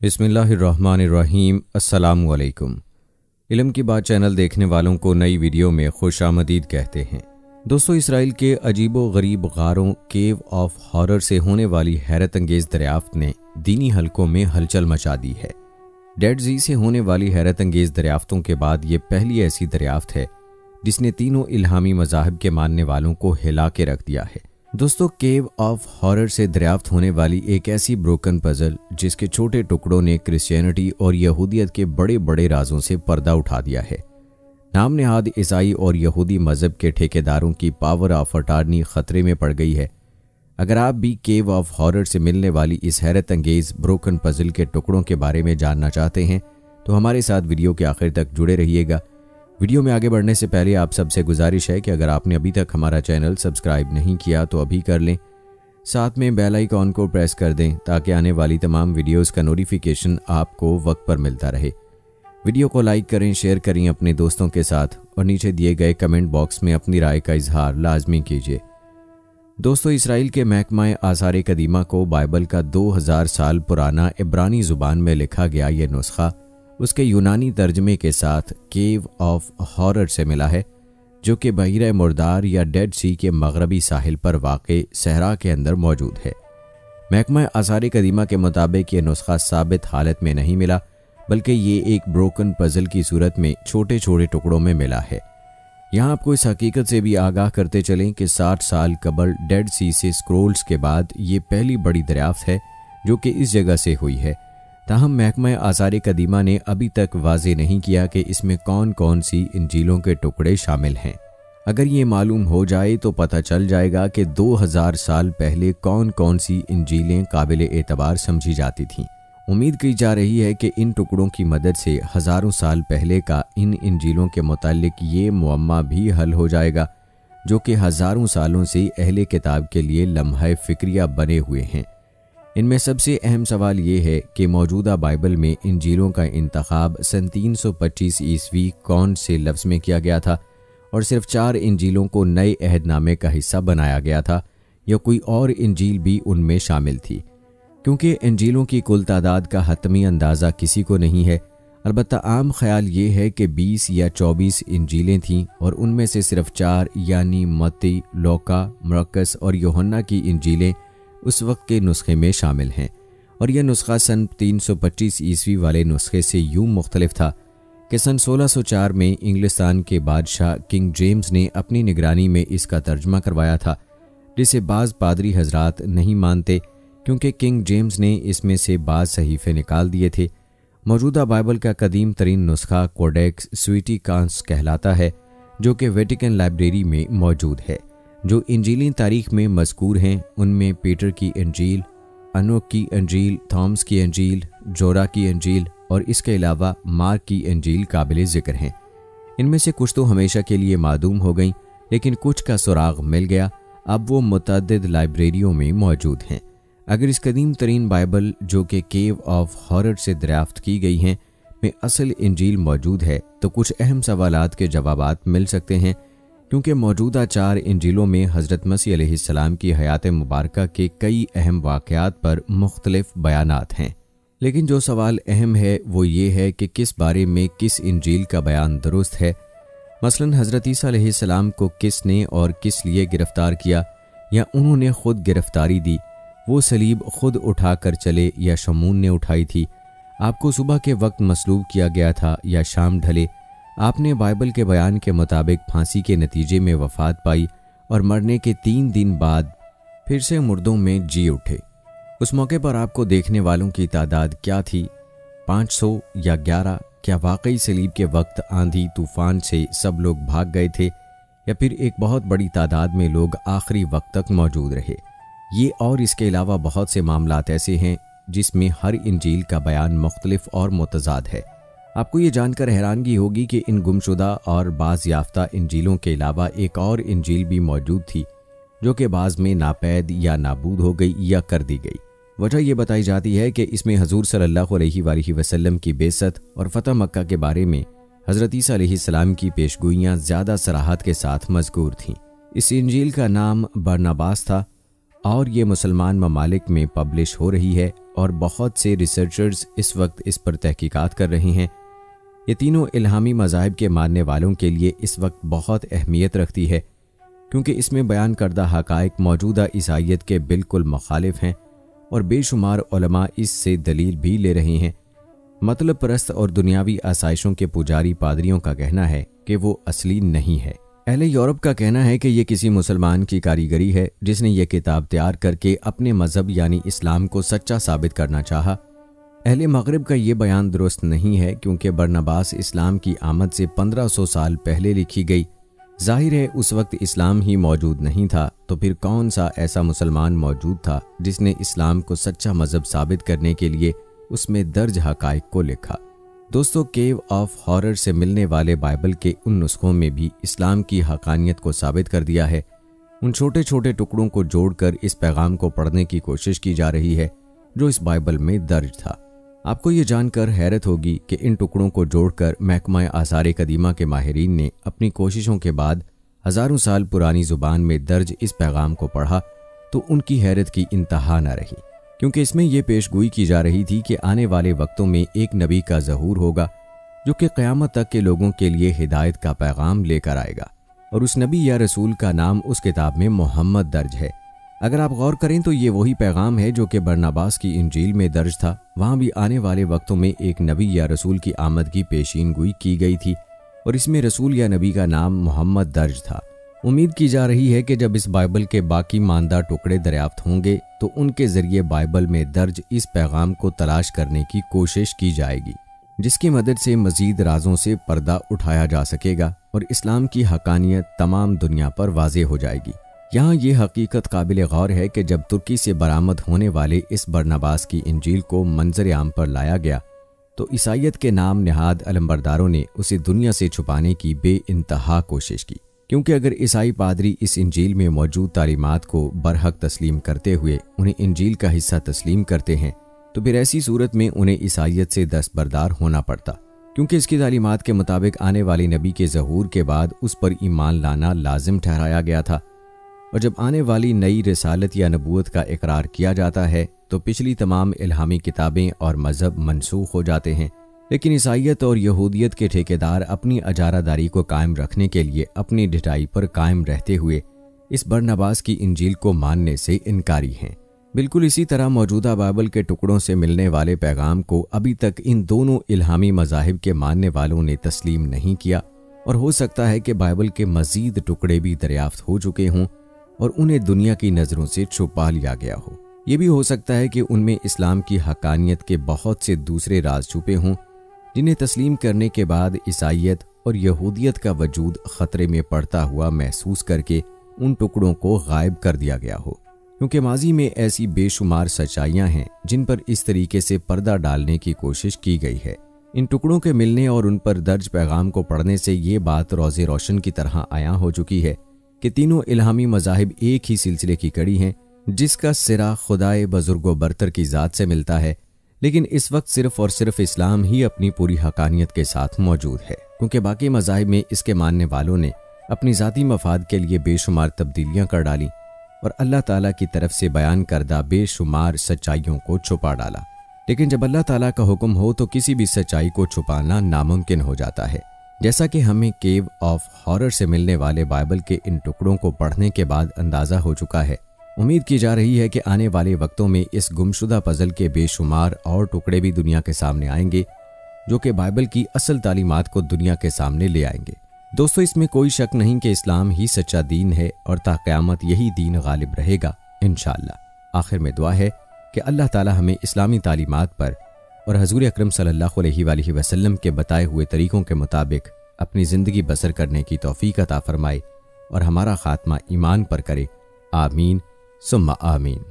बिस्मिल्लाहिर्रहमानिर्रहीम। अस्सलामुअलैकुम। इल्म की बात चैनल देखने वालों को नई वीडियो में खुशामदीद कहते हैं। दोस्तों, इसराइल के अजीबो गरीब गारों केव ऑफ हॉरर से होने वाली हैरत अंगेज दरियाफ्त ने दीनी हलकों में हलचल मचा दी है। डेड ज़ी से होने वाली हैरत अंगेज दरियाफ्तों के बाद ये पहली ऐसी दरियाफ्त है जिसने तीनों इल्हामी मज़ाहिब के मानने वालों को हिला के रख दिया है। दोस्तों, केव ऑफ हॉरर से दरियाफ्त होने वाली एक ऐसी ब्रोकन पजल जिसके छोटे टुकड़ों ने क्रिश्चियनिटी और यहूदियत के बड़े बड़े राजों से पर्दा उठा दिया है। नाम नेहाद ईसाई और यहूदी मज़हब के ठेकेदारों की पावर ऑफ अटार्नी खतरे में पड़ गई है। अगर आप भी केव ऑफ हॉरर से मिलने वाली इस हैरत अंगेज ब्रोकन पजल के टुकड़ों के बारे में जानना चाहते हैं तो हमारे साथ वीडियो के आखिर तक जुड़े रहिएगा। वीडियो में आगे बढ़ने से पहले आप सबसे गुजारिश है कि अगर आपने अभी तक हमारा चैनल सब्सक्राइब नहीं किया तो अभी कर लें, साथ में बेल आइकॉन को प्रेस कर दें ताकि आने वाली तमाम वीडियोस का नोटिफिकेशन आपको वक्त पर मिलता रहे। वीडियो को लाइक करें, शेयर करें अपने दोस्तों के साथ और नीचे दिए गए कमेंट बॉक्स में अपनी राय का इजहार लाजमी कीजिए। दोस्तों, इसराइल के महकमा आसार कदीमा को बाइबल का 2000 साल पुराना इब्रानी ज़ुबान में लिखा गया ये नुस्खा उसके यूनानी तर्जमे के साथ केव ऑफ हॉरर से मिला है, जो कि बहीरा मुर्दार या डेड सी के मगरबी साहिल पर वाक़े सहरा के अंदर मौजूद है। महकमा आसार कदीमा के मुताबिक ये नुस्खा साबित हालत में नहीं मिला, बल्कि ये एक ब्रोकन पजल की सूरत में छोटे छोटे टुकड़ों में मिला है। यहाँ आपको इस हकीकत से भी आगाह करते चलें कि 60 साल कबल डेड सी से स्क्रोल्स के बाद ये पहली बड़ी दरियाफ्त है जो कि इस जगह से हुई है। ताहम महकमा आसार कदीमा ने अभी तक वाज़े नहीं किया कि इसमें कौन कौन सी इंजीलों के टुकड़े शामिल हैं। अगर ये मालूम हो जाए तो पता चल जाएगा कि 2000 साल पहले कौन कौन सी इंजीलें काबिल एतबार समझी जाती थीं। उम्मीद की जा रही है कि इन टुकड़ों की मदद से हज़ारों साल पहले का इन इंजीलों के मुताल्लिक ये मुअम्मा भी हल हो जाएगा जो कि हज़ारों सालों से अहले किताब के लिए लम्हा फ़िक्रिया बने हुए हैं। इनमें सबसे अहम सवाल ये है कि मौजूदा बाइबल में इंजीलों का इंतखाब सन 325 ईस्वी कौन से लफ्ज़ में किया गया था और सिर्फ 4 इंजीलों को नए अहदनामे का हिस्सा बनाया गया था या कोई और इंजील भी उनमें शामिल थी। क्योंकि इंजीलों की कुल तादाद का हतमी अंदाज़ा किसी को नहीं है, अलबत्ता आम ख्याल ये है कि 20 या 24 इंजीलें थीं और उनमें से सिर्फ 4 यानी मत्ती, लूका, मरकस और यूहन्ना की इंजीलें उस वक्त के नुस्खे में शामिल हैं। और यह नुस्खा सन 325 ईस्वी वाले नुस्खे से यूं मुख्तलिफ था कि सन 1604 में इंग्लिस्तान के बादशाह किंग जेम्स ने अपनी निगरानी में इसका तर्जमा करवाया था, जिसे बाज़ पादरी हजरात नहीं मानते क्योंकि किंग जेम्स ने इसमें से बाज़ सहीफ़े निकाल दिए थे। मौजूदा बाइबल का कदीम तरीन नुस्खा कोडेक्स स्वीटिकांस कहलाता है, जो कि वेटिकन लाइब्रेरी में मौजूद है। जो इंजीली तारीख में मज़कूर हैं उनमें पीटर की इंजील, अनोक की इंजील, थॉमस की इंजील, जोरा की इंजील और इसके अलावा मार्क की इंजील काबिल ज़िक्र हैं। इनमें से कुछ तो हमेशा के लिए मादूम हो गईं, लेकिन कुछ का सुराग मिल गया। अब वो मुतअद्दिद लाइब्रेरियों में मौजूद हैं। अगर इस कदीम तरीन बाइबल जो कि केव ऑफ हॉरर से दरियाफ्त की गई हैं में असल इंजील मौजूद है तो कुछ अहम सवालात के जवाबात मिल सकते हैं, क्योंकि मौजूदा 4 इंजीलों में हज़रत मसीह अलैहिस्सलाम की हयात मुबारका के कई अहम वाक़यात पर मुख्तलिफ बयानात हैं। लेकिन जो सवाल अहम है वो ये है कि किस बारे में किस इंजील का बयान दुरुस्त है। मसलन हज़रत ईसा अलैहिस्सलाम को किसने और किस लिए गिरफ़्तार किया, या उन्होंने ख़ुद गिरफ़्तारी दी, वो सलीब ख़ुद उठा कर चले या शमून ने उठाई थी, आपको सुबह के वक्त मसलूब किया गया था या शाम ढले, आपने बाइबल के बयान के मुताबिक फांसी के नतीजे में वफ़ात पाई और मरने के 3 दिन बाद फिर से मुर्दों में जी उठे। उस मौके पर आपको देखने वालों की तादाद क्या थी, 500 या 11? क्या वाकई सलीब के वक्त आंधी तूफान से सब लोग भाग गए थे, या फिर एक बहुत बड़ी तादाद में लोग आखिरी वक्त तक मौजूद रहे? ये और इसके अलावा बहुत से मामलात ऐसे हैं जिसमें हर इंजील का बयान मुख्तलिफ और मुतज़ाद है। आपको ये जानकर हैरानगी होगी कि इन गुमशुदा और बाज़ याफ्ता इंजीलों के अलावा एक और इंजील भी मौजूद थी जो कि बाज़ में नापैद या नाबूद हो गई या कर दी गई। वजह यह बताई जाती है कि इसमें हजूर सल्लल्लाहु अलैहि वसल्लम की बेइज्जत और फ़तह मक्का के बारे में हज़रत ईसा अलैहिस्सलाम की पेशगोइयाँ ज़्यादा सराहत के साथ मज़कूर थीं। इस इंजील का नाम बरनबास था और ये मुसलमान ममालिक में पब्लिश हो रही है और बहुत से रिसर्चर्स इस वक्त इस पर तहकीकात कर रहे हैं। ये तीनों इल्हामी मज़ाहिब के मानने वालों के लिए इस वक्त बहुत अहमियत रखती है, क्योंकि इसमें बयान करदा हक़ाइक़ मौजूदा ईसाइयत के बिल्कुल मुखालिफ हैं और बेशुमार उलमा इससे दलील भी ले रहे हैं। मतलब परस्त और दुनियावी आसाइशों के पुजारी पादरियों का कहना है कि वो असली नहीं है। अहले यूरोप का कहना है कि ये किसी मुसलमान की कारीगरी है जिसने ये किताब तैयार करके अपने मज़हब यानी इस्लाम को सच्चा साबित करना चाहा। अहले मगरिब का ये बयान दुरुस्त नहीं है, क्योंकि बरनबास इस्लाम की आमद से 1500 साल पहले लिखी गई। जाहिर है उस वक्त इस्लाम ही मौजूद नहीं था, तो फिर कौन सा ऐसा मुसलमान मौजूद था जिसने इस्लाम को सच्चा मज़हब साबित करने के लिए उसमें दर्ज हक़ाइक़ को लिखा। दोस्तों, केव ऑफ हॉरर से मिलने वाले बाइबल के उन नुस्खों में भी इस्लाम की हक़ानियत को साबित कर दिया है। उन छोटे छोटे टुकड़ों को जोड़कर इस पैगाम को पढ़ने की कोशिश की जा रही है जो इस बाइबल में दर्ज था। आपको ये जानकर हैरत होगी कि इन टुकड़ों को जोड़कर महकमा आसार कदीमा के माहिरीन ने अपनी कोशिशों के बाद हज़ारों साल पुरानी ज़ुबान में दर्ज इस पैगाम को पढ़ा तो उनकी हैरत की इंतहा न रही, क्योंकि इसमें यह पेशगोई की जा रही थी कि आने वाले वक्तों में एक नबी का ज़हूर होगा जो कि क़यामत तक के लोगों के लिए हिदायत का पैगाम लेकर आएगा, और उस नबी या रसूल का नाम उस किताब में मोहम्मद दर्ज है। अगर आप गौर करें तो ये वही पैगाम है जो कि बरनबास की इंजील में दर्ज था। वहाँ भी आने वाले वक्तों में एक नबी या रसूल की आमद की पेशीनगोई की गई थी और इसमें रसूल या नबी का नाम मोहम्मद दर्ज था। उम्मीद की जा रही है कि जब इस बाइबल के बाकी मानदा टुकड़े दरियाफ्त होंगे तो उनके ज़रिए बाइबल में दर्ज इस पैगाम को तलाश करने की कोशिश की जाएगी, जिसकी मदद से मज़ीद राजों से पर्दा उठाया जा सकेगा और इस्लाम की हक़ानियत तमाम दुनिया पर वाज़ेह हो जाएगी। यहाँ ये हकीकत काबिल गौर है कि जब तुर्की से बरामद होने वाले इस बरनबास की इंजील को मंजर आम पर लाया गया तो ईसाइयत के नाम निहाद अलंबरदारों ने उसे दुनिया से छुपाने की बेइंतहा कोशिश की, क्योंकि अगर ईसाई पादरी इस इंजील में मौजूद तालीमात को बरहक तस्लीम करते हुए उन्हें इंजील का हिस्सा तस्लीम करते हैं तो फिर ऐसी सूरत में उन्हें ईसाइयत से दस्तबरदार होना पड़ता, क्योंकि इसकी तालीमात के मुताबिक आने वाले नबी के ज़हूर के बाद उस पर ईमान लाना लाजिम ठहराया गया था। और जब आने वाली नई रिसालत या नबूवत का इकरार किया जाता है तो पिछली तमाम इल्हामी किताबें और मज़हब मनसूख हो जाते हैं। लेकिन ईसाइयत और यहूदियत के ठेकेदार अपनी अजारादारी को कायम रखने के लिए अपनी ढिठाई पर कायम रहते हुए इस बरनबास की इंजील को मानने से इनकारी हैं। बिल्कुल इसी तरह मौजूदा बाइबल के टुकड़ों से मिलने वाले पैगाम को अभी तक इन दोनों इल्हामी मज़ाहिब के मानने वालों ने तस्लीम नहीं किया, और हो सकता है कि बाइबल के मज़ीद टुकड़े भी दरियाफ्त हो चुके हों और उन्हें दुनिया की नज़रों से छुपा लिया गया हो। ये भी हो सकता है कि उनमें इस्लाम की हक़ानियत के बहुत से दूसरे राज छुपे हों जिन्हें तस्लीम करने के बाद ईसाइयत और यहूदियत का वजूद ख़तरे में पड़ता हुआ महसूस करके उन टुकड़ों को गायब कर दिया गया हो, क्योंकि माजी में ऐसी बेशुमार सच्चाइयाँ हैं जिन पर इस तरीके से पर्दा डालने की कोशिश की गई है। इन टुकड़ों के मिलने और उन पर दर्ज पैगाम को पढ़ने से ये बात रोज़े रोशन की तरह आयां हो चुकी है कि तीनों इल्हामी मज़ाहिब एक ही सिलसिले की कड़ी हैं जिसका सिरा खुदाए बुजुर्गो बरतर की ज़ात से मिलता है। लेकिन इस वक्त सिर्फ और सिर्फ इस्लाम ही अपनी पूरी हक़ानियत के साथ मौजूद है, क्योंकि बाकी मज़ाहिब में इसके मानने वालों ने अपनी ज़ाती मफाद के लिए बेशुमार तब्दीलियाँ कर डाली और अल्लाह ताला की तरफ से बयान करदा बेशुमार सच्चाइयों को छुपा डाला। लेकिन जब अल्लाह ताला का हुक्म हो तो किसी भी सच्चाई को छुपाना नामुमकिन हो जाता है, जैसा कि हमें केव ऑफ हॉरर से मिलने वाले बाइबल के इन टुकड़ों को पढ़ने के बाद अंदाज़ा हो चुका है। उम्मीद की जा रही है कि आने वाले वक्तों में इस गुमशुदा पजल के बेशुमार और टुकड़े भी दुनिया के सामने आएंगे जो कि बाइबल की असल तालीमात को दुनिया के सामने ले आएंगे। दोस्तों, इसमें कोई शक नहीं कि इस्लाम ही सच्चा दीन है और ता क़यामत यही दीन गालिब रहेगा इंशाअल्लाह। आखिर में दुआ है कि अल्लाह ताला हमें इस्लामी तालीमात पर और हजूर अकरम सल्लल्लाहु अलैहि वसल्लम के बताए हुए तरीक़ों के मुताबिक अपनी ज़िंदगी बसर करने की तौफ़ीक़ अता फ़रमाए और हमारा ख़ात्मा ईमान पर करे। आमीन सुम्मा आमीन।